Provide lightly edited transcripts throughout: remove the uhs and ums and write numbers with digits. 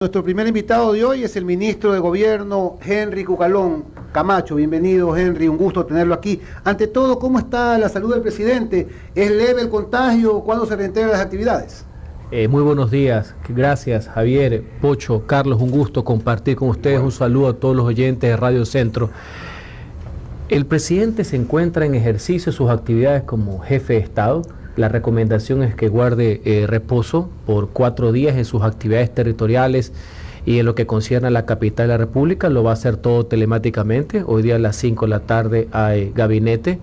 Nuestro primer invitado de hoy es el ministro de Gobierno, Henry Cucalón Camacho. Bienvenido, Henry, un gusto tenerlo aquí. Ante todo, ¿cómo está la salud del presidente? ¿Es leve el contagio? ¿Cuándo se reintegran las actividades? Muy buenos días, gracias Javier, Pocho, Carlos, un gusto compartir con ustedes, un saludo a todos los oyentes de Radio Centro. El presidente se encuentra en ejercicio de sus actividades como jefe de Estado. La recomendación es que guarde reposo por 4 días en sus actividades territoriales y en lo que concierne a la capital de la República. Lo va a hacer todo telemáticamente. Hoy día a las 5 de la tarde hay gabinete,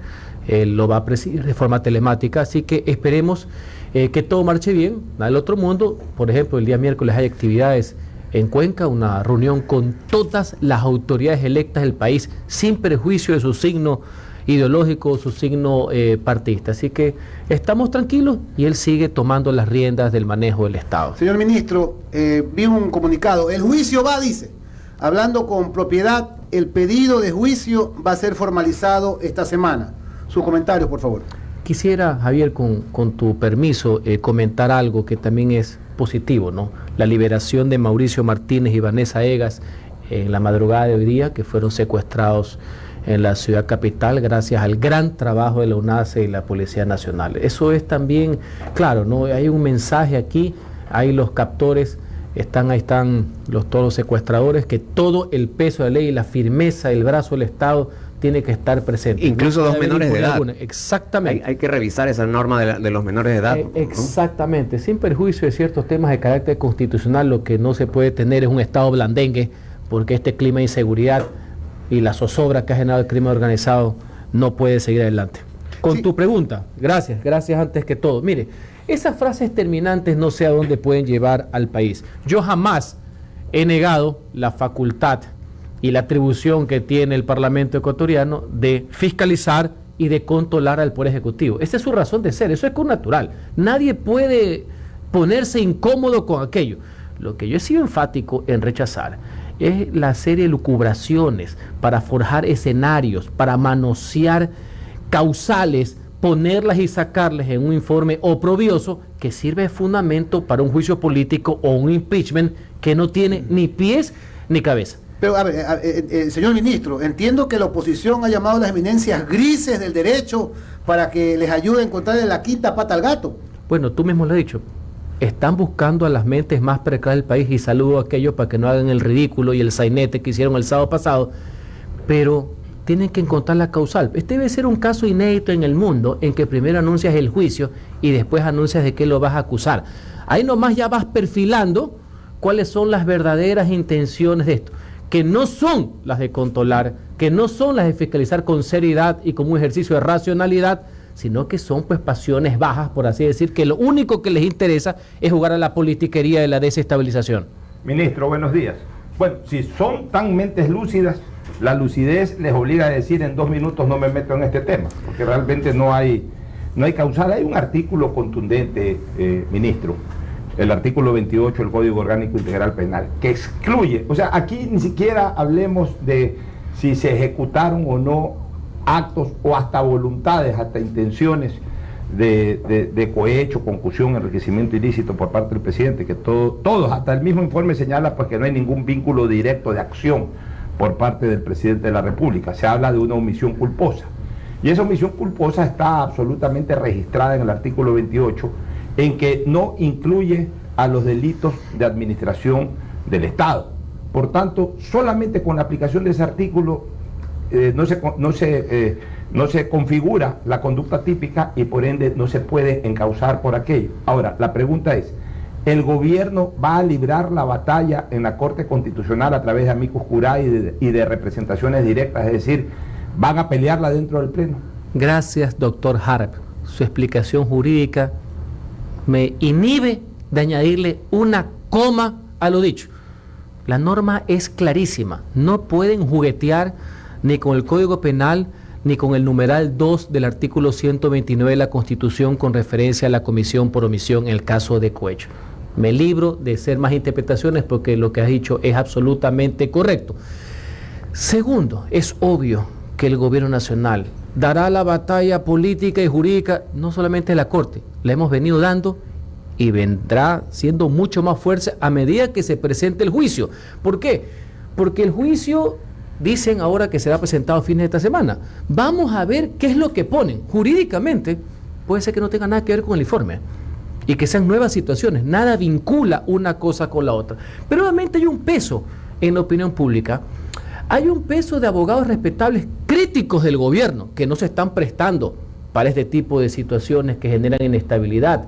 lo va a presidir de forma telemática, así que esperemos que todo marche bien. Al otro mundo, por ejemplo, el día miércoles hay actividades en Cuenca, una reunión con todas las autoridades electas del país, sin perjuicio de su signo ideológico, su signo partidista. Así que estamos tranquilos y él sigue tomando las riendas del manejo del Estado. Señor ministro, vi un comunicado. El juicio va, dice, hablando con propiedad, el pedido de juicio va a ser formalizado esta semana. Sus comentarios, por favor. Quisiera, Javier, con tu permiso, comentar algo que también es positivo, ¿no? La liberación de Mauricio Martínez y Vanessa Egas en la madrugada de hoy día, que fueron secuestrados en la ciudad capital gracias al gran trabajo de la UNACE y la Policía Nacional. Eso es también, claro, ¿no? Hay un mensaje aquí, hay los captores, ahí están todos los secuestradores, que todo el peso de la ley y la firmeza del brazo del Estado tiene que estar presente. Incluso no 2 menores de edad. Alguna. Exactamente. Hay que revisar esa norma de los menores de edad. Exactamente. Sin perjuicio de ciertos temas de carácter constitucional, lo que no se puede tener es un Estado blandengue, porque este clima de inseguridad y la zozobra que ha generado el crimen organizado no puede seguir adelante. Con tu pregunta, gracias antes que todo. Mire, esas frases terminantes no sé a dónde pueden llevar al país. Yo jamás he negado la facultad y la atribución que tiene el Parlamento ecuatoriano de fiscalizar y de controlar al Poder Ejecutivo. Esa es su razón de ser, eso es natural. Nadie puede ponerse incómodo con aquello. Lo que yo he sido enfático en rechazar es la serie de lucubraciones para forjar escenarios, para manosear causales, ponerlas y sacarlas en un informe oprobioso que sirve de fundamento para un juicio político o un impeachment que no tiene ni pies ni cabeza. Pero, a ver, señor ministro, entiendo que la oposición ha llamado a las eminencias grises del derecho para que les ayude a encontrarle la quinta pata al gato. Bueno, tú mismo lo has dicho. Están buscando a las mentes más precarias del país y saludo a aquellos para que no hagan el ridículo y el sainete que hicieron el sábado pasado, pero tienen que encontrar la causal. Este debe ser un caso inédito en el mundo en que primero anuncias el juicio y después anuncias de qué lo vas a acusar. Ahí nomás ya vas perfilando cuáles son las verdaderas intenciones de esto, que no son las de controlar, que no son las de fiscalizar con seriedad y como un ejercicio de racionalidad, sino que son pues pasiones bajas, por así decir, que lo único que les interesa es jugar a la politiquería de la desestabilización. Ministro, buenos días. Bueno, si son tan mentes lúcidas, la lucidez les obliga a decir en 2 minutos no me meto en este tema, porque realmente no hay causal. Hay un artículo contundente, ministro, el artículo 28 del Código Orgánico Integral Penal, que excluye, o sea, aquí ni siquiera hablemos de si se ejecutaron o no actos o hasta voluntades, hasta intenciones de cohecho, concusión, enriquecimiento ilícito por parte del presidente, que todos, hasta el mismo informe señala pues que no hay ningún vínculo directo de acción por parte del presidente de la República. Se habla de una omisión culposa. Y esa omisión culposa está absolutamente registrada en el artículo 28, en que no incluye a los delitos de administración del Estado. Por tanto, solamente con la aplicación de ese artículo no se configura la conducta típica y por ende no se puede encausar por aquello. Ahora, la pregunta es, ¿el gobierno va a librar la batalla en la Corte Constitucional a través de amicus curiae y de representaciones directas? Es decir, ¿van a pelearla dentro del Pleno? Gracias, doctor Harp. Su explicación jurídica me inhibe de añadirle una coma a lo dicho. La norma es clarísima. No pueden juguetear ni con el Código Penal, ni con el numeral 2 del artículo 129 de la Constitución con referencia a la comisión por omisión en el caso de cohecho. Me libro de hacer más interpretaciones porque lo que has dicho es absolutamente correcto. Segundo, es obvio que el gobierno nacional dará la batalla política y jurídica, no solamente de la Corte, la hemos venido dando y vendrá siendo mucho más fuerte a medida que se presente el juicio. ¿Por qué? Porque el juicio, dicen ahora que será presentado a fines de esta semana. Vamos a ver qué es lo que ponen. Jurídicamente, puede ser que no tenga nada que ver con el informe y que sean nuevas situaciones. Nada vincula una cosa con la otra. Pero obviamente hay un peso en la opinión pública. Hay un peso de abogados respetables críticos del gobierno que no se están prestando para este tipo de situaciones que generan inestabilidad.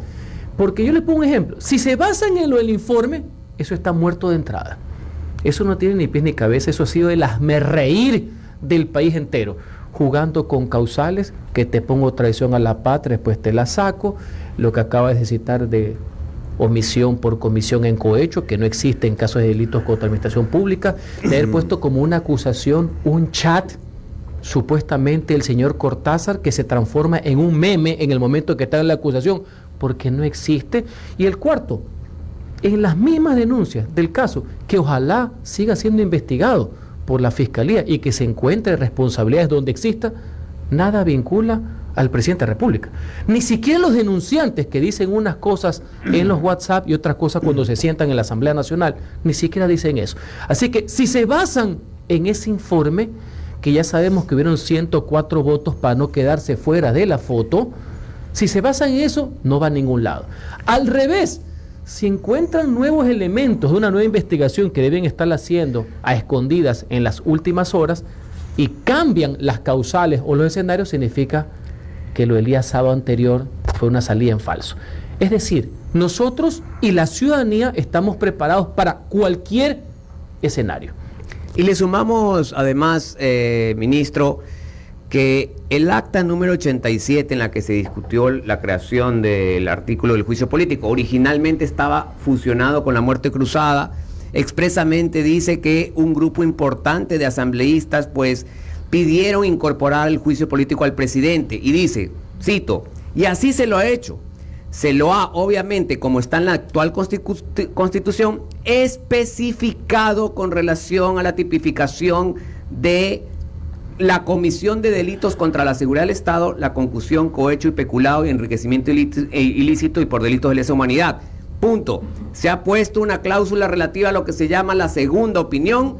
Porque yo les pongo un ejemplo. Si se basan en lo del informe, eso está muerto de entrada. Eso no tiene ni pies ni cabeza. Eso ha sido el hazmerreír del país entero, jugando con causales, que te pongo traición a la patria, después te la saco, lo que acabas de citar de omisión por comisión en cohecho, que no existe en casos de delitos contra la administración pública, de haber puesto como una acusación un chat, supuestamente el señor Cortázar, que se transforma en un meme en el momento que está en la acusación, porque no existe. Y el cuarto, en las mismas denuncias del caso, que ojalá siga siendo investigado por la Fiscalía y que se encuentre responsabilidades donde exista, nada vincula al presidente de la República. Ni siquiera los denunciantes que dicen unas cosas en los WhatsApp y otras cosas cuando se sientan en la Asamblea Nacional, ni siquiera dicen eso. Así que si se basan en ese informe, que ya sabemos que hubieron 104 votos para no quedarse fuera de la foto, si se basan en eso, no va a ningún lado. Al revés, si encuentran nuevos elementos de una nueva investigación que deben estar haciendo a escondidas en las últimas horas y cambian las causales o los escenarios, significa que lo del día sábado anterior fue una salida en falso. Es decir, nosotros y la ciudadanía estamos preparados para cualquier escenario. Y le sumamos además, ministro, que el acta número 87 en la que se discutió la creación del artículo del juicio político originalmente estaba fusionado con la muerte cruzada. Expresamente dice que un grupo importante de asambleístas pues pidieron incorporar el juicio político al presidente y dice, cito, y así se lo ha hecho. Se lo ha, obviamente, como está en la actual Constitución, especificado con relación a la tipificación de la comisión de delitos contra la seguridad del Estado, la concusión, cohecho y peculado y enriquecimiento ilícito y por delitos de lesa humanidad. Punto. Se ha puesto una cláusula relativa a lo que se llama la segunda opinión,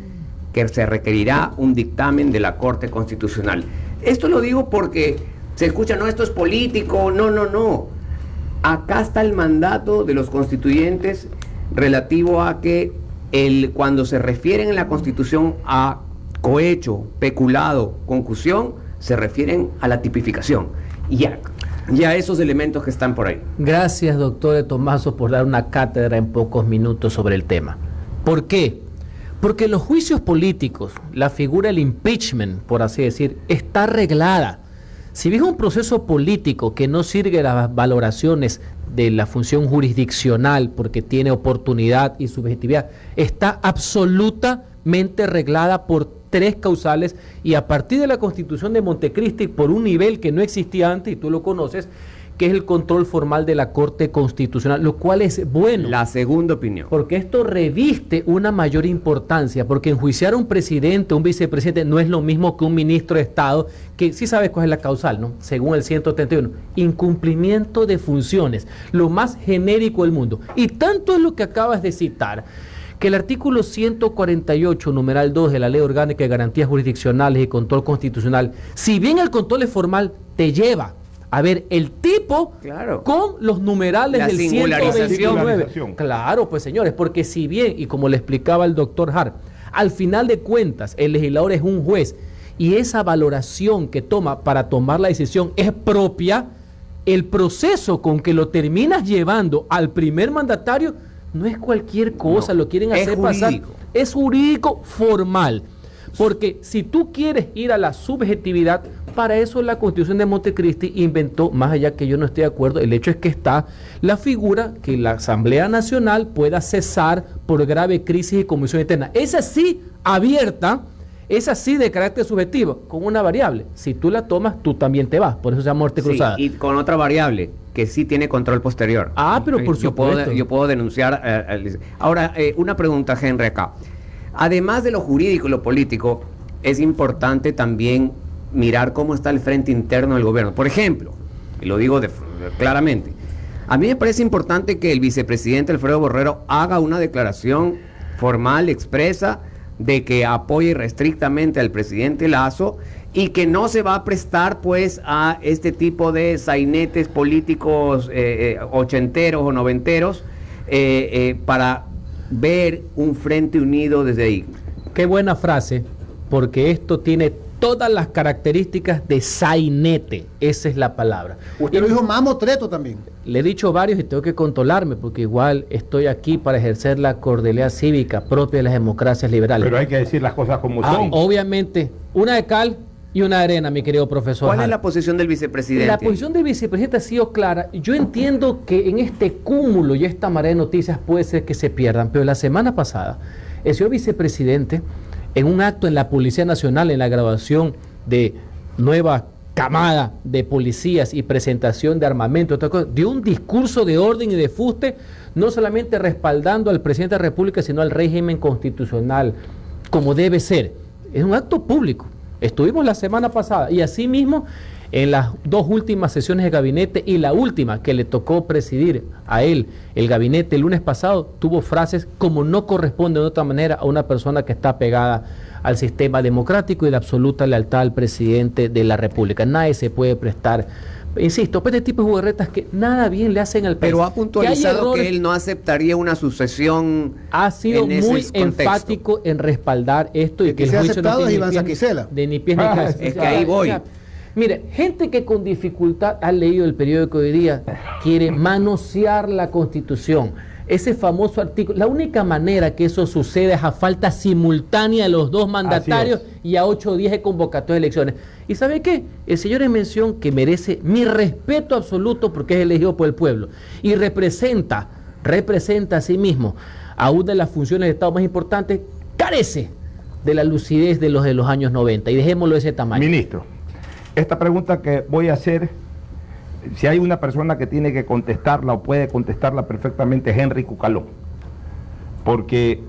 que se requerirá un dictamen de la Corte Constitucional. Esto lo digo porque se escucha, no, esto es político, no. Acá está el mandato de los constituyentes relativo a que cuando se refieren en la Constitución a cohecho, peculado, concusión, se refieren a la tipificación y a esos elementos que están por ahí. Gracias, doctor de Tomaso, por dar una cátedra en pocos minutos sobre el tema. ¿Por qué? Porque en los juicios políticos, la figura del impeachment, por así decir, está arreglada. Si bien es un proceso político que no sirve a las valoraciones de la función jurisdiccional porque tiene oportunidad y subjetividad, está absolutamente arreglada por 3 causales y a partir de la Constitución de Montecristi por un nivel que no existía antes y tú lo conoces, que es el control formal de la Corte Constitucional, lo cual es bueno. La segunda opinión. Porque esto reviste una mayor importancia, porque enjuiciar a un presidente, un vicepresidente, no es lo mismo que un ministro de Estado, que sí sabes cuál es la causal, ¿no? Según el 131, incumplimiento de funciones, lo más genérico del mundo. Y tanto es lo que acabas de citar, que el artículo 148, numeral 2 de la Ley Orgánica de Garantías Jurisdiccionales y Control Constitucional, si bien el control es formal, te lleva a ver el tipo, claro, con los numerales del 129. Claro, pues señores, porque si bien, y como le explicaba el doctor Hart, al final de cuentas el legislador es un juez y esa valoración que toma para tomar la decisión es propia, el proceso con que lo terminas llevando al primer mandatario no es cualquier cosa, no, lo quieren hacer pasar, es jurídico formal. Porque si tú quieres ir a la subjetividad, para eso la Constitución de Montecristi inventó, más allá que yo no esté de acuerdo, el hecho es que está la figura que la Asamblea Nacional pueda cesar por grave crisis y conmoción interna. Esa sí abierta, esa sí de carácter subjetivo, con una variable. Si tú la tomas, tú también te vas. Por eso se llama muerte cruzada. Y con otra variable, que sí tiene control posterior. Ah, pero por supuesto. Yo puedo denunciar. Ahora, una pregunta, Henry, acá. Además de lo jurídico y lo político, es importante también mirar cómo está el frente interno del gobierno. Por ejemplo, y lo digo claramente, A mí me parece importante que el vicepresidente Alfredo Borrero haga una declaración formal, expresa, de que apoye irrestrictamente al presidente Lasso y que no se va a prestar pues a este tipo de sainetes políticos ochenteros o noventeros para ver un frente unido desde ahí. Qué buena frase, porque esto tiene todas las características de sainete, esa es la palabra. Usted lo dijo mamotreto también. Le he dicho varios y tengo que controlarme, porque igual estoy aquí para ejercer la cordialidad cívica propia de las democracias liberales. Pero hay que decir las cosas como son. Obviamente, una de cal y una de arena, mi querido profesor. ¿Cuál es Hall. la posición del vicepresidente? La posición del vicepresidente ha sido clara. Yo entiendo que en este cúmulo y esta marea de noticias puede ser que se pierdan, pero la semana pasada, el señor vicepresidente, en un acto en la Policía Nacional, en la graduación de nueva camada de policías y presentación de armamento, otra cosa, dio un discurso de orden y de fuste, no solamente respaldando al presidente de la República, sino al régimen constitucional, como debe ser. Es un acto público. Estuvimos la semana pasada y asimismo en las dos últimas sesiones de gabinete y la última que le tocó presidir a él, el gabinete el lunes pasado, tuvo frases como no corresponde de otra manera a una persona que está pegada al sistema democrático y de absoluta lealtad al presidente de la República. Nadie se puede prestar, insisto, pues este tipo de jugarretas que nada bien le hacen al país. Pero ha puntualizado que él no aceptaría una sucesión. Ha sido muy enfático en respaldar esto y el que se ha aceptado es Iván Saquicela. De ni pies ni cabeza. Es que ahí voy. Mire, gente que con dificultad ha leído el periódico de hoy día quiere manosear la Constitución. Ese famoso artículo, la única manera que eso sucede es a falta simultánea de los dos mandatarios y a 8 días de convocatoria de elecciones. ¿Y sabe qué? El señor en mención, que merece mi respeto absoluto porque es elegido por el pueblo y representa a sí mismo a una de las funciones de Estado más importantes, carece de la lucidez de los años 90 y dejémoslo de ese tamaño. Ministro, esta pregunta que voy a hacer, si hay una persona que tiene que contestarla o puede contestarla perfectamente, es Henry Cucalón. Porque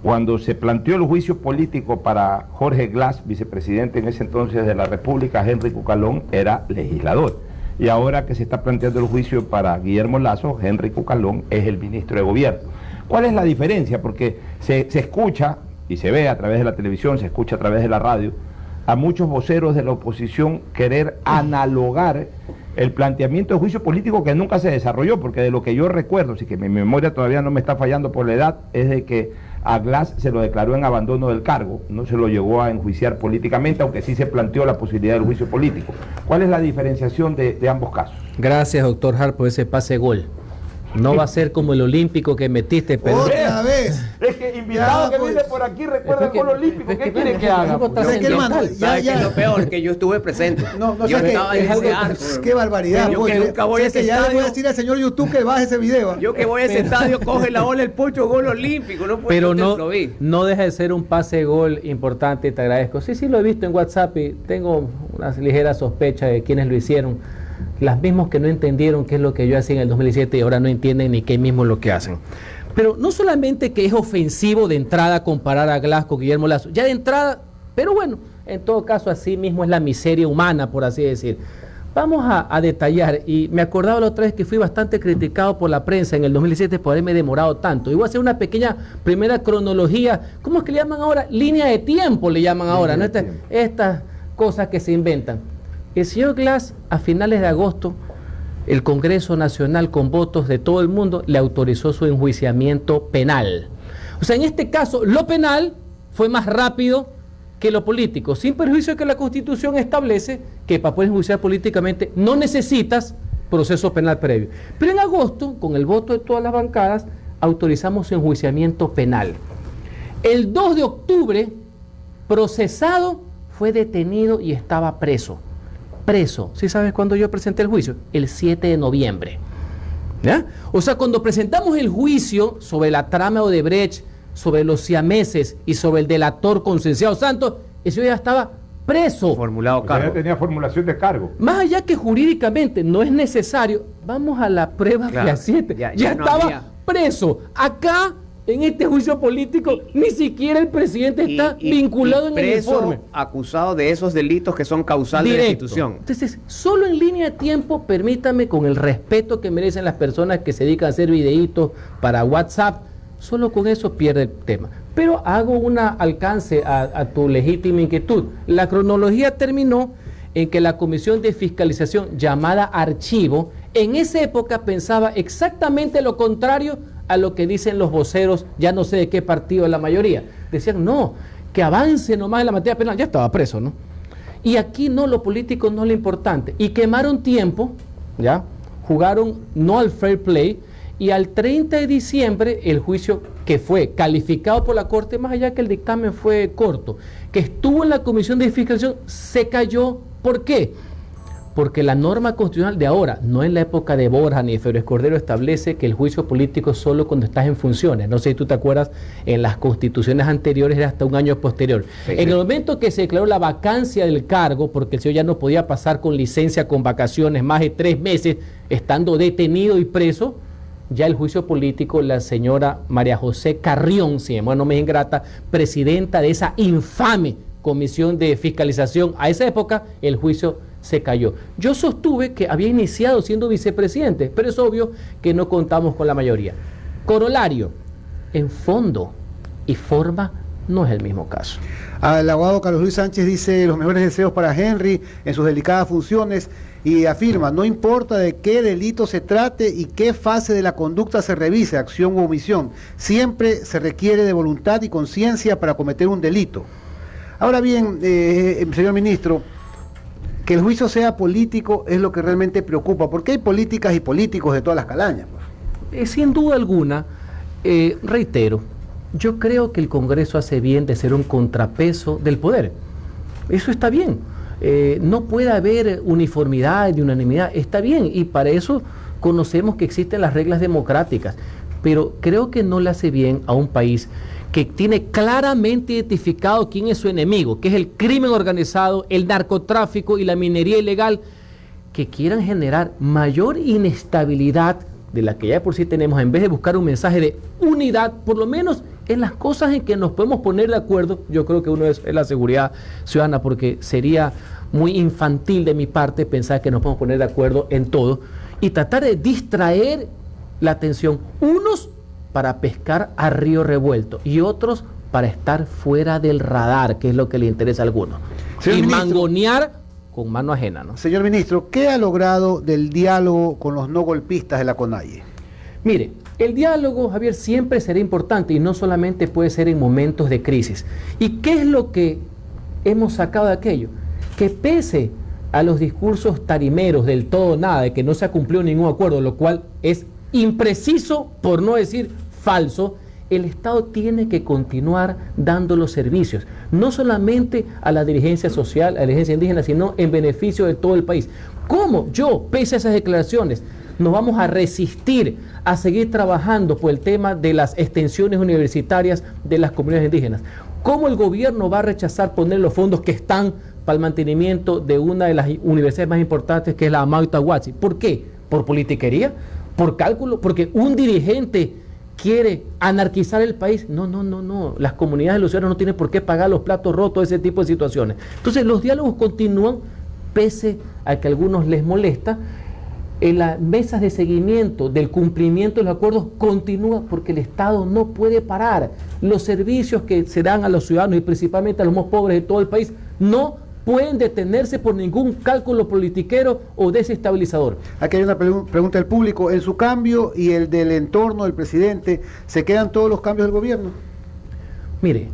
cuando se planteó el juicio político para Jorge Glass, vicepresidente en ese entonces de la República, Henry Cucalón era legislador. Y ahora que se está planteando el juicio para Guillermo Lasso, Henry Cucalón es el ministro de Gobierno. ¿Cuál es la diferencia? Porque se escucha y se ve a través de la televisión, se escucha a través de la radio, a muchos voceros de la oposición querer analogar el planteamiento de juicio político que nunca se desarrolló, porque de lo que yo recuerdo, así que mi memoria todavía no me está fallando por la edad, es de que a Glass se lo declaró en abandono del cargo, no se lo llegó a enjuiciar políticamente, aunque sí se planteó la posibilidad del juicio político. ¿Cuál es la diferenciación de ambos casos? Gracias, doctor Hart, por ese pase gol. No va a ser como el olímpico que metiste, pero... ¡Otra vez! Es que invitado que viene por aquí recuerda el gol olímpico. ¿Qué quiere que haga? Es que, hermano, ¿Sabes qué es lo peor? Que yo estuve presente. Yo estaba en ese arco. Qué barbaridad. Yo que nunca voy a ese ya le voy a estadio. decir al señor YouTube que baje ese video. Yo que voy a ese estadio, coge la ola el pocho, gol olímpico. No puedo, Pero lo vi. no deja de ser un pase gol importante, te agradezco. Sí, lo he visto en WhatsApp y tengo una ligera sospecha de quienes lo hicieron. Las mismas que no entendieron qué es lo que yo hacía en el 2017 y ahora no entienden ni qué mismo es lo que hacen. Pero no solamente que es ofensivo de entrada comparar a Glass con Guillermo Lasso, ya de entrada, pero bueno, en todo caso así mismo es la miseria humana, por así decir. Vamos a detallar, y me acordaba la otra vez que fui bastante criticado por la prensa en el 2017 por haberme demorado tanto. Y voy a hacer una pequeña primera cronología, ¿cómo es que le llaman ahora? Línea de tiempo le llaman ahora, ¿no? Estas cosas que se inventan. El señor Glass, a finales de agosto, el Congreso Nacional, con votos de todo el mundo, le autorizó su enjuiciamiento penal. O sea, en este caso, lo penal fue más rápido que lo político, sin perjuicio de que la Constitución establece que para poder enjuiciar políticamente no necesitas proceso penal previo. Pero en agosto, con el voto de todas las bancadas, autorizamos su enjuiciamiento penal. El 2 de octubre, procesado, fue detenido y estaba preso. ¿Sí sabes cuándo yo presenté el juicio? El 7 de noviembre. ¿Ya? O sea, cuando presentamos el juicio sobre la trama de Odebrecht, sobre los siameses y sobre el delator Concenciado Santos, ese ya estaba preso. Formulado cargo. Ya tenía formulación de cargo. Más allá que jurídicamente no es necesario, vamos a la prueba fehaciente. Ya no estaba había. preso. Acá en este juicio político ni siquiera el presidente está vinculado en el informe. Acusado de esos delitos que son causales de la institución. Entonces, solo en línea de tiempo, permítame, con el respeto que merecen las personas que se dedican a hacer videitos para WhatsApp, solo con eso pierde el tema. Pero hago un alcance a tu legítima inquietud. La cronología terminó en que la Comisión de Fiscalización, llamada Archivo, en esa época pensaba exactamente lo contrario a lo que dicen los voceros, ya no sé de qué partido, la mayoría. Decían, no, que avance nomás en la materia penal. Ya estaba preso, ¿no? Y aquí no, lo político no es lo importante. Y quemaron tiempo, ¿ya? Jugaron no al fair play, y al 30 de diciembre el juicio, que fue calificado por la Corte, más allá que el dictamen fue corto, que estuvo en la Comisión de Fiscalización, se cayó. ¿Por qué? Porque la norma constitucional de ahora, no en la época de Borja ni de Febres Cordero, establece que el juicio político es solo cuando estás en funciones. No sé si tú te acuerdas, en las constituciones anteriores era hasta un año posterior. Sí, en el momento que se declaró la vacancia del cargo, porque el señor ya no podía pasar con licencia, con vacaciones, más de 3 meses, estando detenido y preso, ya el juicio político, la señora María José Carrión, si no me es ingrata, presidenta de esa infame Comisión de Fiscalización, a esa época el juicio se cayó. Yo sostuve que había iniciado siendo vicepresidente, pero es obvio que no contamos con la mayoría. Corolario, en fondo y forma no es el mismo caso. El abogado Carlos Luis Sánchez dice los mejores deseos para Henry en sus delicadas funciones y afirma, no importa de qué delito se trate y qué fase de la conducta se revise, acción u omisión, siempre se requiere de voluntad y conciencia para cometer un delito. Ahora bien, señor ministro, que el juicio sea político es lo que realmente preocupa, porque hay políticas y políticos de todas las calañas. Sin duda alguna, reitero, yo creo que el Congreso hace bien de ser un contrapeso del poder. Eso está bien. No puede haber uniformidad ni unanimidad, está bien, y para eso conocemos que existen las reglas democráticas, pero creo que no le hace bien a un país que tiene claramente identificado quién es su enemigo, que es el crimen organizado, el narcotráfico y la minería ilegal, que quieran generar mayor inestabilidad de la que ya por sí tenemos, en vez de buscar un mensaje de unidad, por lo menos en las cosas en que nos podemos poner de acuerdo. Yo creo que uno es la seguridad ciudadana, porque sería muy infantil de mi parte pensar que nos podemos poner de acuerdo en todo y tratar de distraer la atención, unos para pescar a río revuelto y otros para estar fuera del radar, que es lo que le interesa a algunos. Y mangonear con mano ajena, ¿no? Señor ministro, ¿qué ha logrado del diálogo con los no golpistas de la CONAIE? Mire, el diálogo, Javier, siempre será importante y no solamente puede ser en momentos de crisis. ¿Y qué es lo que hemos sacado de aquello? Que pese a los discursos tarimeros del todo o nada, de que no se ha cumplido ningún acuerdo, lo cual es impreciso, por no decir falso, el Estado tiene que continuar dando los servicios, no solamente a la dirigencia social, a la dirigencia indígena, sino en beneficio de todo el país. ¿Cómo yo, pese a esas declaraciones, nos vamos a resistir a seguir trabajando por el tema de las extensiones universitarias de las comunidades indígenas? ¿Cómo el gobierno va a rechazar poner los fondos que están para el mantenimiento de una de las universidades más importantes, que es la Amauta Huachi? ¿Por qué? ¿Por politiquería? ¿Por cálculo? ¿Porque un dirigente quiere anarquizar el país? No. Las comunidades de los ciudadanos no tienen por qué pagar los platos rotos, ese tipo de situaciones. Entonces los diálogos continúan, pese a que a algunos les molesta. En las mesas de seguimiento del cumplimiento de los acuerdos continúa, porque el Estado no puede parar. Los servicios que se dan a los ciudadanos y principalmente a los más pobres de todo el país no pueden detenerse por ningún cálculo politiquero o desestabilizador. Aquí hay una pregunta del público. En su cambio y el del entorno del presidente, ¿se quedan todos los cambios del gobierno? Mire,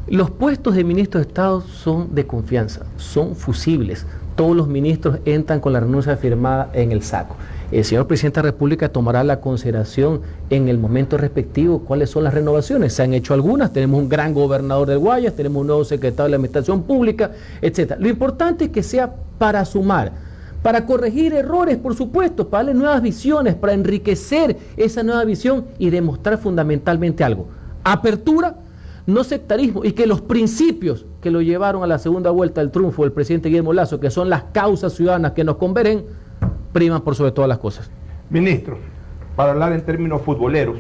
los puestos de ministros de Estado son de confianza, son fusibles. Todos los ministros entran con la renuncia firmada en el saco. El señor presidente de la República tomará la consideración en el momento respectivo cuáles son las renovaciones. Se han hecho algunas, tenemos un gran gobernador del Guayas, tenemos un nuevo secretario de la Administración Pública, etc. Lo importante es que sea para sumar, para corregir errores, por supuesto, para darle nuevas visiones, para enriquecer esa nueva visión y demostrar fundamentalmente algo: apertura, no sectarismo, y que los principios que lo llevaron a la segunda vuelta del triunfo del presidente Guillermo Lasso, que son las causas ciudadanas que nos convergen, priman por sobre todas las cosas. Ministro, para hablar en términos futboleros,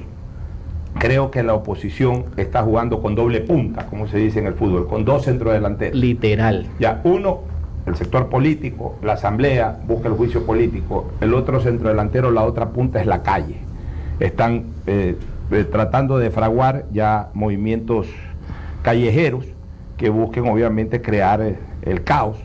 creo que la oposición está jugando con doble punta, como se dice en el fútbol, con dos centrodelanteros. Literal. Ya, uno, el sector político, la asamblea busca el juicio político, el otro centrodelantero, la otra punta es la calle. Están tratando de fraguar ya movimientos callejeros que busquen obviamente crear el caos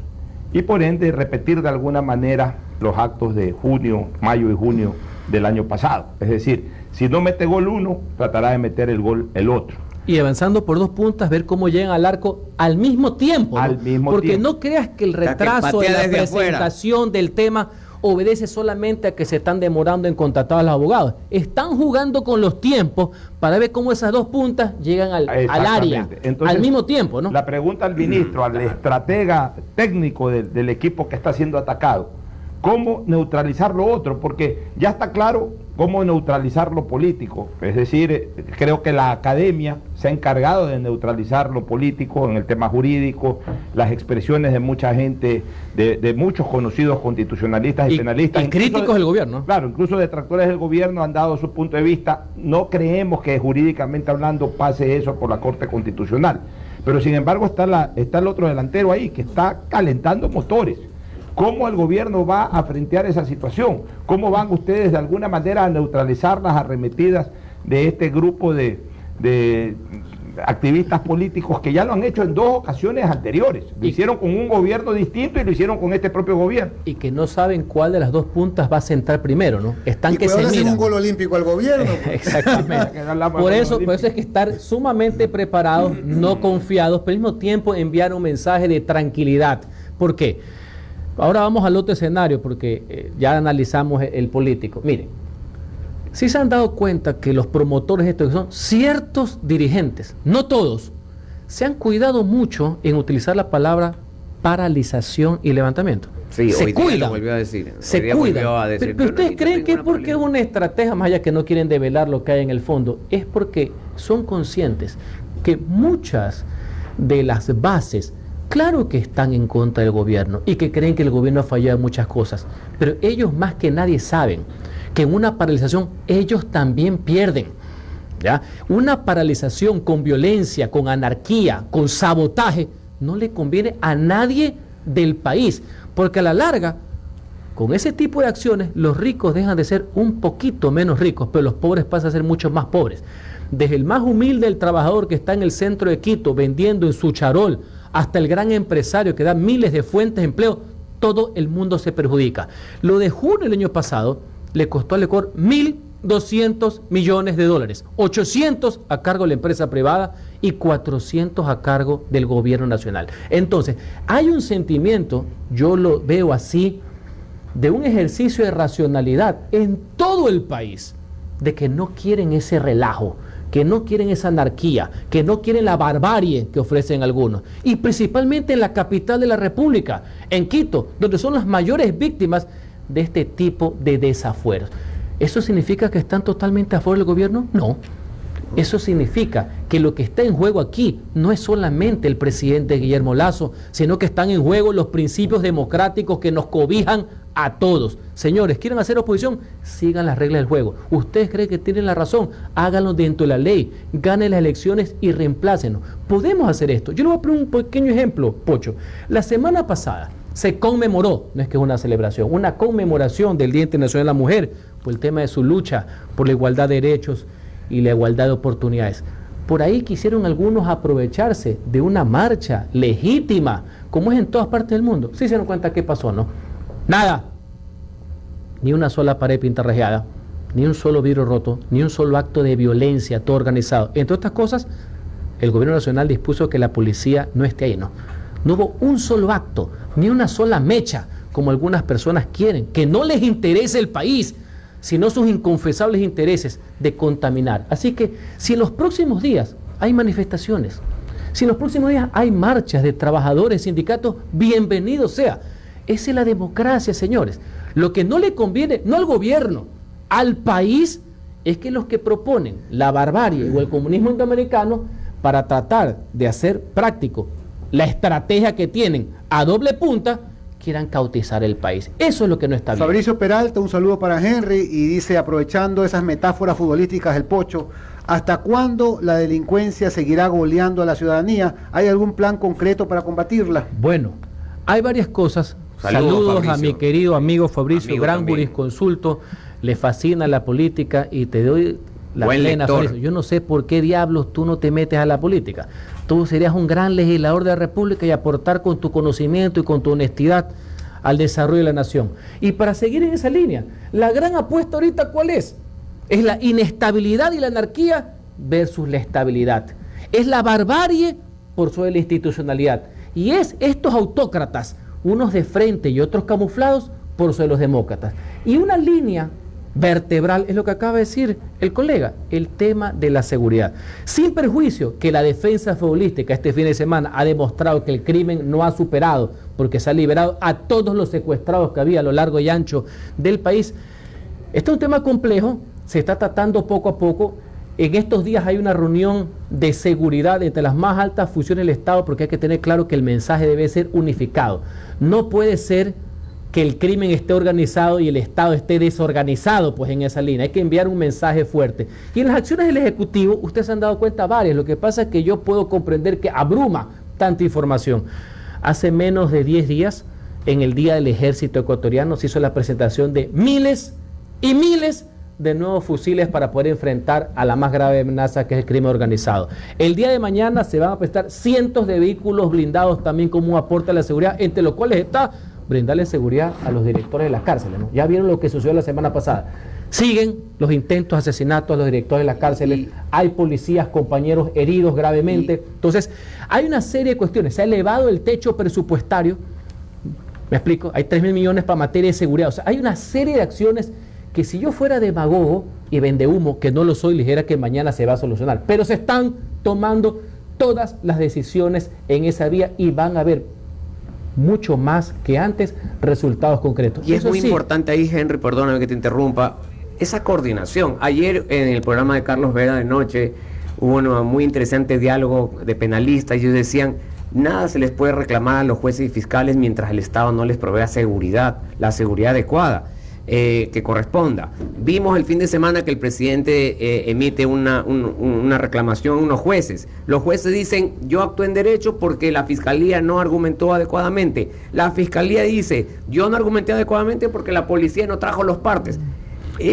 y por ende repetir de alguna manera los actos de junio, mayo y junio del año pasado. Es decir, si no mete gol uno, tratará de meter el gol el otro. Y avanzando por dos puntas, ver cómo llegan al arco al mismo tiempo, ¿no? Al mismo Porque tiempo. no creas que el O sea, que retraso de patea la desde presentación del tema obedece solamente a que se están demorando en contratar a los abogados. Están jugando con los tiempos para ver cómo esas dos puntas llegan al área Entonces, al mismo tiempo, ¿no? La pregunta al ministro, al estratega técnico del equipo que está siendo atacado, ¿cómo neutralizar lo otro? Porque ya está claro cómo neutralizar lo político. Es decir, creo que la academia se ha encargado de neutralizar lo político en el tema jurídico, las expresiones de mucha gente, de muchos conocidos constitucionalistas y penalistas. Y críticos del gobierno. Claro, incluso detractores del gobierno han dado su punto de vista. No creemos que jurídicamente hablando pase eso por la Corte Constitucional. Pero sin embargo está el otro delantero ahí que está calentando motores. ¿Cómo el gobierno va a frentear esa situación? ¿Cómo van ustedes de alguna manera a neutralizar las arremetidas de este grupo de activistas políticos que ya lo han hecho en dos ocasiones anteriores? Lo hicieron con un gobierno distinto y lo hicieron con este propio gobierno. Y que no saben cuál de las dos puntas va a sentar primero, ¿no? Están Y que se cuidado, le hacen miran. un gol olímpico al gobierno. Exactamente. Que no hablamos Por de eso gol es que estar sumamente preparados, no confiados, pero al mismo tiempo enviar un mensaje de tranquilidad. ¿Por qué? Ahora vamos al otro escenario, porque ya analizamos el político. Miren, si se han dado cuenta que los promotores de esto, que son ciertos dirigentes, no todos, se han cuidado mucho en utilizar la palabra paralización y levantamiento. Sí, se hoy día cuidan, lo volvió a decir. Hoy se día cuidan. volvió a decir, Pero ustedes yo creen tengo que es una porque es política. una estrategia, más allá que no quieren develar lo que hay en el fondo, es porque son conscientes que muchas de las bases, claro que están en contra del gobierno y que creen que el gobierno ha fallado en muchas cosas, pero ellos más que nadie saben que en una paralización ellos también pierden. ¿Ya? Una paralización con violencia, con anarquía, con sabotaje, no le conviene a nadie del país, porque a la larga, con ese tipo de acciones, los ricos dejan de ser un poquito menos ricos, pero los pobres pasan a ser mucho más pobres. Desde el más humilde del trabajador que está en el centro de Quito vendiendo en su charol, hasta el gran empresario que da miles de fuentes de empleo, todo el mundo se perjudica. Lo de junio del año pasado le costó al Ecuador 1.200 millones de dólares, 800 a cargo de la empresa privada y 400 a cargo del gobierno nacional. Entonces, hay un sentimiento, yo lo veo así, de un ejercicio de racionalidad en todo el país, de que no quieren ese relajo, que no quieren esa anarquía, que no quieren la barbarie que ofrecen algunos, y principalmente en la capital de la República, en Quito, donde son las mayores víctimas de este tipo de desafueros. ¿Eso significa que están totalmente a favor del gobierno? No. Eso significa que lo que está en juego aquí no es solamente el presidente Guillermo Lasso, sino que están en juego los principios democráticos que nos cobijan a todos. Señores, ¿quieren hacer oposición? Sigan las reglas del juego. ¿Ustedes creen que tienen la razón? Háganlo dentro de la ley, ganen las elecciones y reemplácenos. Podemos hacer esto. Yo les voy a poner un pequeño ejemplo, Pocho. La semana pasada se conmemoró, no es que es una celebración, una conmemoración del Día Internacional de la Mujer por el tema de su lucha por la igualdad de derechos y la igualdad de oportunidades. Por ahí quisieron algunos aprovecharse de una marcha legítima, como es en todas partes del mundo. ¿Sí se dan cuenta qué pasó, no? Nada. Ni una sola pared pintarrajeada, ni un solo vidrio roto, ni un solo acto de violencia, todo organizado. Entre otras cosas, el gobierno nacional dispuso que la policía no esté ahí, ¿no? No hubo un solo acto, ni una sola mecha, como algunas personas quieren, que no les interese el país, sino sus inconfesables intereses de contaminar. Así que, si en los próximos días hay manifestaciones, si en los próximos días hay marchas de trabajadores, sindicatos, bienvenido sea. Esa es la democracia, señores. Lo que no le conviene, no al gobierno, al país, es que los que proponen la barbarie o el comunismo norteamericano para tratar de hacer práctico la estrategia que tienen a doble punta, quieran cautizar el país. Eso es lo que no está bien. Fabricio Peralta, un saludo para Henry, y dice, aprovechando esas metáforas futbolísticas del Pocho, ¿Hasta cuándo la delincuencia seguirá goleando a la ciudadanía? ¿Hay algún plan concreto para combatirla? Bueno, hay varias cosas. Saludos a mi querido amigo Fabricio, gran jurisconsulto, le fascina la política y te doy la plena. Yo no sé por qué diablos tú no te metes a la política. Tú serías un gran legislador de la República y aportar con tu conocimiento y con tu honestidad al desarrollo de la nación. Y para seguir en esa línea, la gran apuesta ahorita, ¿cuál es? Es la inestabilidad y la anarquía versus la estabilidad. Es la barbarie por sobre la institucionalidad. Y es estos autócratas, unos de frente y otros camuflados, por sobre los demócratas. Y una línea vertebral es lo que acaba de decir el colega, el tema de la seguridad. Sin perjuicio que la defensa futbolística este fin de semana ha demostrado que el crimen no ha superado, porque se ha liberado a todos los secuestrados que había a lo largo y ancho del país. Este es un tema complejo, se está tratando poco a poco. En estos días hay una reunión de seguridad entre las más altas funciones del Estado, porque hay que tener claro que el mensaje debe ser unificado. No puede ser que el crimen esté organizado y el Estado esté desorganizado, pues en esa línea. Hay que enviar un mensaje fuerte. Y en las acciones del Ejecutivo, ustedes se han dado cuenta varias. Lo que pasa es que yo puedo comprender que abruma tanta información. Hace menos de 10 días, en el Día del Ejército Ecuatoriano, se hizo la presentación de miles y miles de nuevos fusiles para poder enfrentar a la más grave amenaza, que es el crimen organizado. El día de mañana se van a prestar cientos de vehículos blindados también como un aporte a la seguridad, entre los cuales está brindarle seguridad a los directores de las cárceles, ¿no? Ya vieron lo que sucedió la semana pasada. Siguen los intentos de asesinato a los directores de las cárceles, hay policías, compañeros heridos gravemente. Entonces, hay una serie de cuestiones. Se ha elevado el techo presupuestario, ¿me explico? Hay 3.000 millones para materia de seguridad. O sea, hay una serie de acciones que si yo fuera demagogo y vendehumo, que no lo soy, dijera que mañana se va a solucionar. Pero se están tomando todas las decisiones en esa vía y van a haber mucho más que antes resultados concretos. Y es muy importante ahí, Henry, perdóname que te interrumpa, esa coordinación. Ayer en el programa de Carlos Vera de noche hubo un muy interesante diálogo de penalistas y ellos decían, nada se les puede reclamar a los jueces y fiscales mientras el Estado no les provea seguridad, la seguridad adecuada que corresponda. Vimos el fin de semana que el presidente emite una reclamación a unos jueces. Los jueces dicen, yo actué en derecho porque la fiscalía no argumentó adecuadamente. La fiscalía dice, yo no argumenté adecuadamente porque la policía no trajo los partes.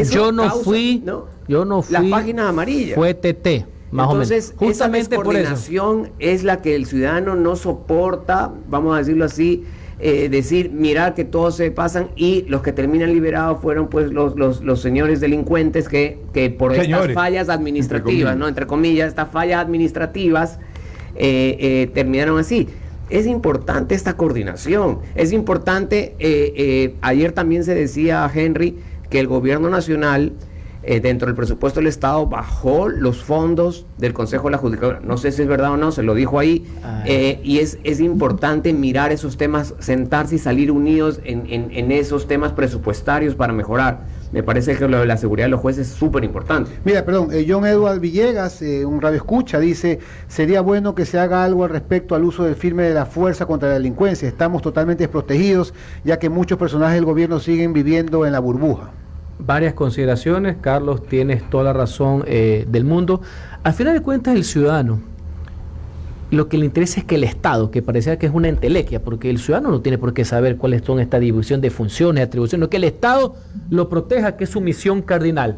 Yo no fui las páginas amarillas. Fue TT. Entonces, esa descoordinación es la que el ciudadano no soporta, vamos a decirlo así, decir, mirar que todos se pasan y los que terminan liberados fueron pues los señores delincuentes que por estas fallas administrativas, entre comillas, estas fallas administrativas terminaron así. Es importante esta coordinación, es importante, ayer también se decía, Henry, que el gobierno nacional dentro del presupuesto del Estado bajó los fondos del Consejo de la Judicatura. No sé si es verdad o no, se lo dijo ahí. Y es importante mirar esos temas, sentarse y salir unidos en esos temas presupuestarios para mejorar. Me parece que lo de la seguridad de los jueces es súper importante. Mira, perdón, John Edward Villegas, un radio escucha, dice, sería bueno que se haga algo al respecto al uso del firme de la fuerza contra la delincuencia. Estamos totalmente desprotegidos, ya que muchos personajes del gobierno siguen viviendo en la burbuja. Varias consideraciones, Carlos, tienes toda la razón del mundo. Al final de cuentas, el ciudadano, lo que le interesa es que el Estado, que parecía que es una entelequia, porque el ciudadano no tiene por qué saber cuáles son esta división de funciones, atribuciones, no, que el Estado lo proteja, que es su misión cardinal.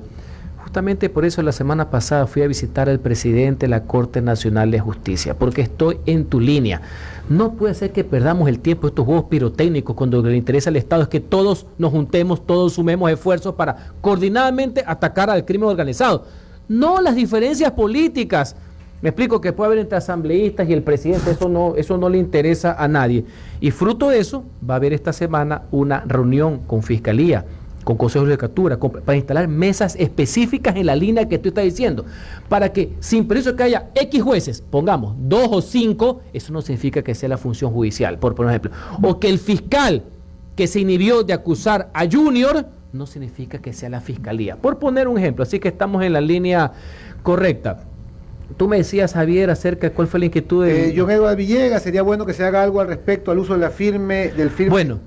Justamente por eso la semana pasada fui a visitar al presidente de la Corte Nacional de Justicia, porque estoy en tu línea. No puede ser que perdamos el tiempo estos juegos pirotécnicos cuando lo que le interesa al Estado es que todos nos juntemos, todos sumemos esfuerzos para coordinadamente atacar al crimen organizado. No las diferencias políticas. Me explico, que puede haber entre asambleístas y el presidente, eso no le interesa a nadie. Y fruto de eso va a haber esta semana una reunión con Fiscalía, con consejos de judicatura, para instalar mesas específicas en la línea que tú estás diciendo, para que sin permiso que haya X jueces, pongamos 2 o 5, eso no significa que sea la función judicial, por poner un ejemplo, o que el fiscal que se inhibió de acusar a Junior no significa que sea la fiscalía, por poner un ejemplo. Así que estamos en la línea correcta. Tú me decías, Javier, acerca de cuál fue la inquietud de... John Edward Villegas, sería bueno que se haga algo al respecto al uso de la firme, del firme, bueno,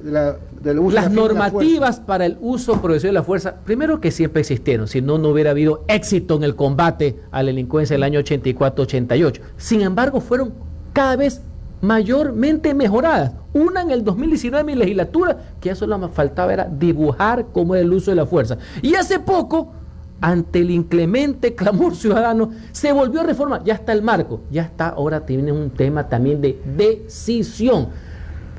del uso las de la normativas para el uso progresivo de la fuerza, primero que siempre existieron, si no, no hubiera habido éxito en el combate a la delincuencia del año 84-88. Sin embargo, fueron cada vez mayormente mejoradas. Una en el 2019 en mi legislatura, que ya solo me faltaba era dibujar cómo es el uso de la fuerza. Y hace poco, ante el inclemente clamor ciudadano, se volvió a reformar. Ya está el marco, ya está, ahora tiene un tema también de decisión.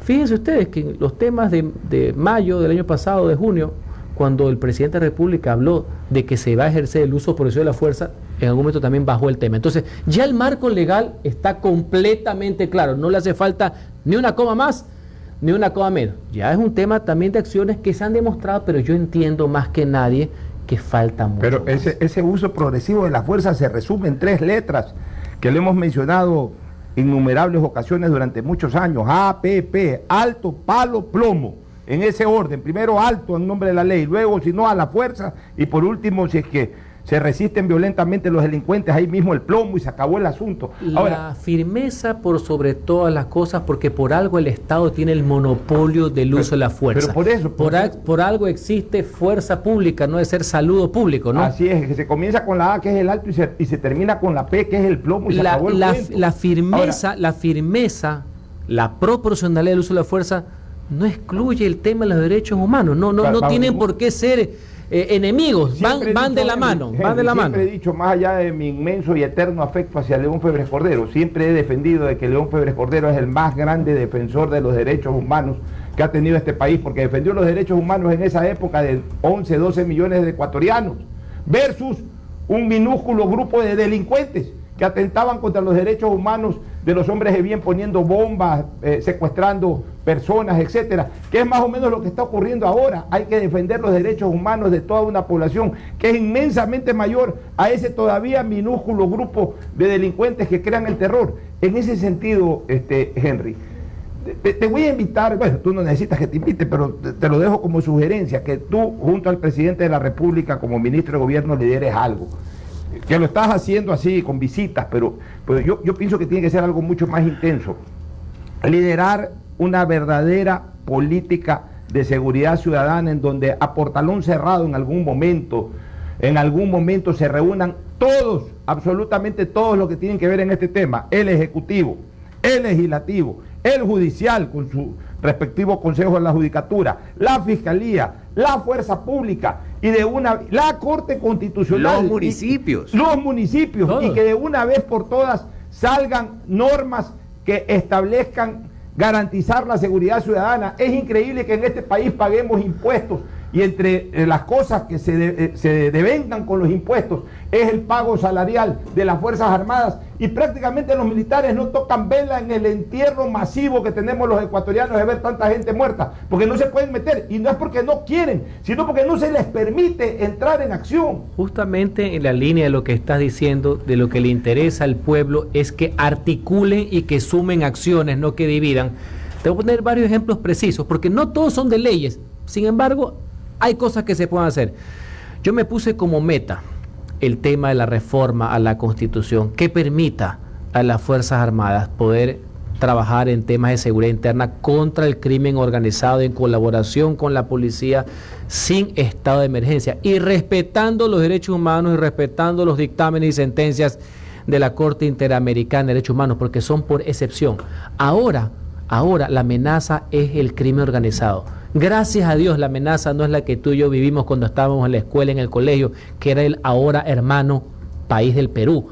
Fíjense ustedes que en los temas de mayo del año pasado, de junio, cuando el presidente de la República habló de que se va a ejercer el uso progresivo de la fuerza, en algún momento también bajó el tema. Entonces, ya el marco legal está completamente claro, no le hace falta ni una coma más, ni una coma menos. Ya es un tema también de acciones que se han demostrado, pero yo entiendo más que nadie que falta mucho. Pero ese uso progresivo de la fuerza se resume en 3 letras que le hemos mencionado innumerables ocasiones durante muchos años: APP, alto, palo, plomo. En ese orden, primero alto en nombre de la ley, luego si no a la fuerza, y por último si es que se resisten violentamente los delincuentes, ahí mismo el plomo y se acabó el asunto. La firmeza por sobre todas las cosas, porque por algo el Estado tiene el monopolio del uso de la fuerza. Pero por algo existe fuerza pública, no debe ser saludo público, ¿no? Así es, que se comienza con la A, que es el alto, y se termina con la P, que es el plomo, y se acabó el cuento. La firmeza, la proporcionalidad del uso de la fuerza no excluye el tema de los derechos humanos, no tienen por qué ser enemigos, van de la mano, van de la mano. Siempre he dicho, más allá de mi inmenso y eterno afecto hacia León Febres Cordero, siempre he defendido de que León Febres Cordero es el más grande defensor de los derechos humanos que ha tenido este país, porque defendió los derechos humanos en esa época de 11, 12 millones de ecuatorianos, versus un minúsculo grupo de delincuentes que atentaban contra los derechos humanos de los hombres de bien, poniendo bombas, secuestrando personas, etcétera, que es más o menos lo que está ocurriendo ahora. Hay que defender los derechos humanos de toda una población que es inmensamente mayor a ese todavía minúsculo grupo de delincuentes que crean el terror. En ese sentido, Henry, te voy a invitar, bueno, tú no necesitas que te invite, pero te lo dejo como sugerencia, que tú, junto al presidente de la República, como ministro de gobierno, lideres algo. Que lo estás haciendo así, con visitas, pero yo pienso que tiene que ser algo mucho más intenso. Liderar una verdadera política de seguridad ciudadana en donde a portalón cerrado en algún momento se reúnan todos, absolutamente todos los que tienen que ver en este tema: el Ejecutivo, el Legislativo, el Judicial con su respectivo Consejo de la Judicatura, la Fiscalía, la Fuerza Pública y la Corte Constitucional, los municipios, y que de una vez por todas salgan normas que establezcan garantizar la seguridad ciudadana. Es increíble que en este país paguemos impuestos, y entre las cosas que se devengan con los impuestos es el pago salarial de las Fuerzas Armadas, y prácticamente los militares no tocan vela en el entierro masivo que tenemos los ecuatorianos de ver tanta gente muerta, porque no se pueden meter, y no es porque no quieren, sino porque no se les permite entrar en acción. Justamente en la línea de lo que estás diciendo, de lo que le interesa al pueblo es que articulen y que sumen acciones, no que dividan. Te voy a poner varios ejemplos precisos, porque no todos son de leyes, sin embargo hay cosas que se pueden hacer. Yo me puse como meta el tema de la reforma a la Constitución que permita a las Fuerzas Armadas poder trabajar en temas de seguridad interna contra el crimen organizado en colaboración con la policía sin estado de emergencia y respetando los derechos humanos y respetando los dictámenes y sentencias de la Corte Interamericana de Derechos Humanos, porque son por excepción. Ahora la amenaza es el crimen organizado. Gracias a Dios la amenaza no es la que tú y yo vivimos cuando estábamos en la escuela, en el colegio, que era el ahora hermano país del Perú.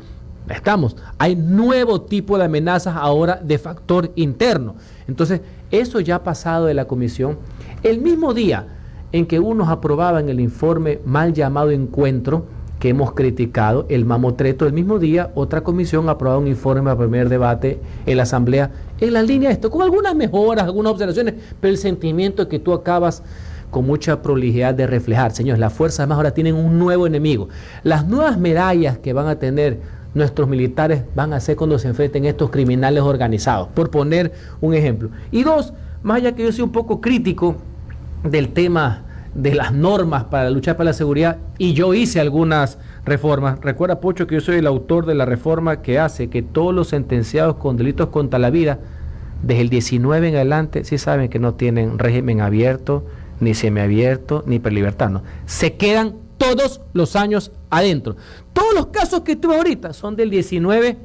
Hay nuevo tipo de amenazas ahora de factor interno. Entonces, eso ya ha pasado de la comisión. El mismo día en que unos aprobaban el informe mal llamado encuentro, que hemos criticado, el mamotreto, el mismo día otra comisión aprobó un informe para primer debate en la Asamblea, en la línea de esto, con algunas mejoras, algunas observaciones, pero el sentimiento que tú acabas con mucha prolijidad de reflejar. Señores, las Fuerzas Armadas ahora tienen un nuevo enemigo. Las nuevas medallas que van a tener nuestros militares van a ser cuando se enfrenten estos criminales organizados, por poner un ejemplo. Y dos, más allá que yo soy un poco crítico del tema de las normas para luchar por la seguridad, y yo hice algunas reformas. Recuerda, Pocho, que yo soy el autor de la reforma que hace que todos los sentenciados con delitos contra la vida desde el 19 en adelante, sí saben que no tienen régimen abierto, ni semiabierto, ni prelibertad, no. Se quedan todos los años adentro. Todos los casos que tuve ahorita son del 19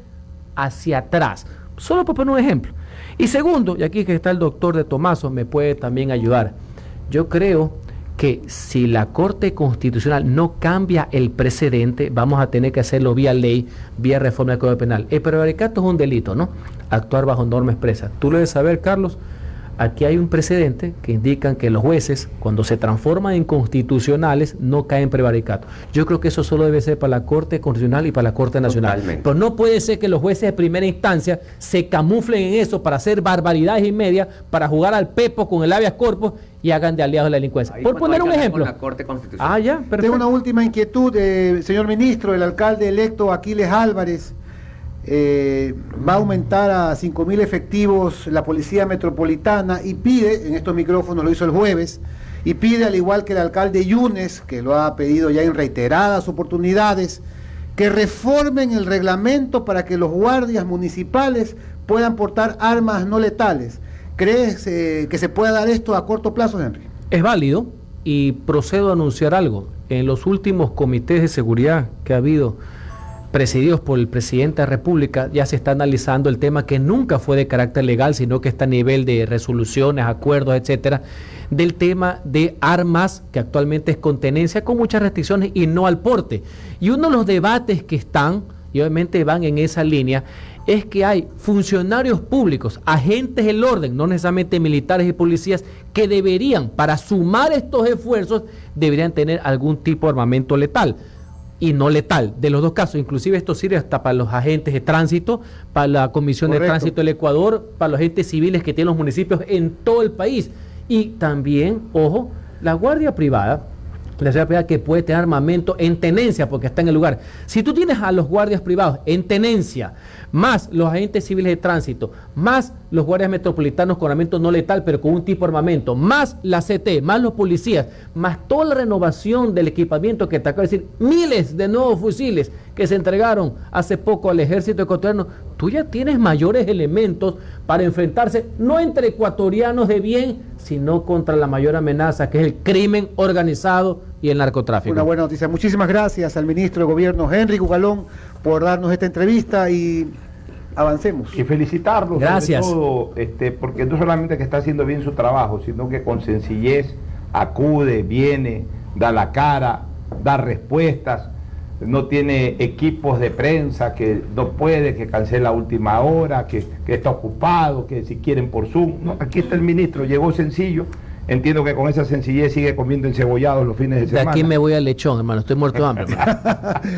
hacia atrás. Solo por poner un ejemplo. Y segundo, y aquí que está el doctor de Tomaso, me puede también ayudar. Yo creo que si la Corte Constitucional no cambia el precedente, vamos a tener que hacerlo vía ley, vía reforma del Código Penal. El prevaricato es un delito, ¿no? Actuar bajo norma expresa. Tú lo debes saber, Carlos. Aquí hay un precedente que indican que los jueces, cuando se transforman en constitucionales, no caen en prevaricato. Yo creo que eso solo debe ser para la Corte Constitucional y para la Corte Nacional. Totalmente. Pero no puede ser que los jueces de primera instancia se camuflen en eso para hacer barbaridades y media, para jugar al pepo con el habeas corpus y hagan de aliados de la delincuencia. Ahí Por poner un ejemplo. con la Corte Constitucional. Tengo perfecto. una última inquietud, señor ministro. El alcalde electo Aquiles Álvarez va a aumentar a 5.000 efectivos la Policía Metropolitana y pide, en estos micrófonos lo hizo el jueves, y pide, al igual que el alcalde Yunes, que lo ha pedido ya en reiteradas oportunidades, que reformen el reglamento para que los guardias municipales puedan portar armas no letales. ¿Crees que se pueda dar esto a corto plazo, Henry? Es válido y procedo a anunciar algo. En los últimos comités de seguridad que ha habido, presididos por el presidente de la República, ya se está analizando el tema que nunca fue de carácter legal, sino que está a nivel de resoluciones, acuerdos, etcétera, del tema de armas, que actualmente es con tenencia, con muchas restricciones y no al porte. Y uno de los debates que están, y obviamente van en esa línea, es que hay funcionarios públicos, agentes del orden, no necesariamente militares y policías, que deberían, para sumar estos esfuerzos, deberían tener algún tipo de armamento letal y no letal, de los dos casos. Inclusive esto sirve hasta para los agentes de tránsito, para la Comisión de Tránsito del Ecuador, para los agentes civiles que tienen los municipios en todo el país. Y también, ojo, la Guardia Privada, que puede tener armamento en tenencia porque está en el lugar. Si tú tienes a los guardias privados en tenencia, más los agentes civiles de tránsito, más los guardias metropolitanos con armamento no letal pero con un tipo de armamento, más la CT, más los policías, más toda la renovación del equipamiento que te acabo de decir, miles de nuevos fusiles que se entregaron hace poco al ejército ecuatoriano, tú ya tienes mayores elementos para enfrentarse no entre ecuatorianos de bien, sino contra la mayor amenaza que es el crimen organizado y el narcotráfico. Una buena noticia. Muchísimas gracias al ministro de Gobierno, Henry Cucalón, por darnos esta entrevista y avancemos. Y felicitarlo, gracias. sobre todo, porque no solamente que está haciendo bien su trabajo, sino que con sencillez acude, viene, da la cara, da respuestas, no tiene equipos de prensa, que no puede, que cancela a última hora, que está ocupado, que si quieren por Zoom. No, aquí está el ministro, llegó sencillo. Entiendo que con esa sencillez sigue comiendo encebollados los fines de semana. De aquí me voy al lechón, hermano, estoy muerto de hambre.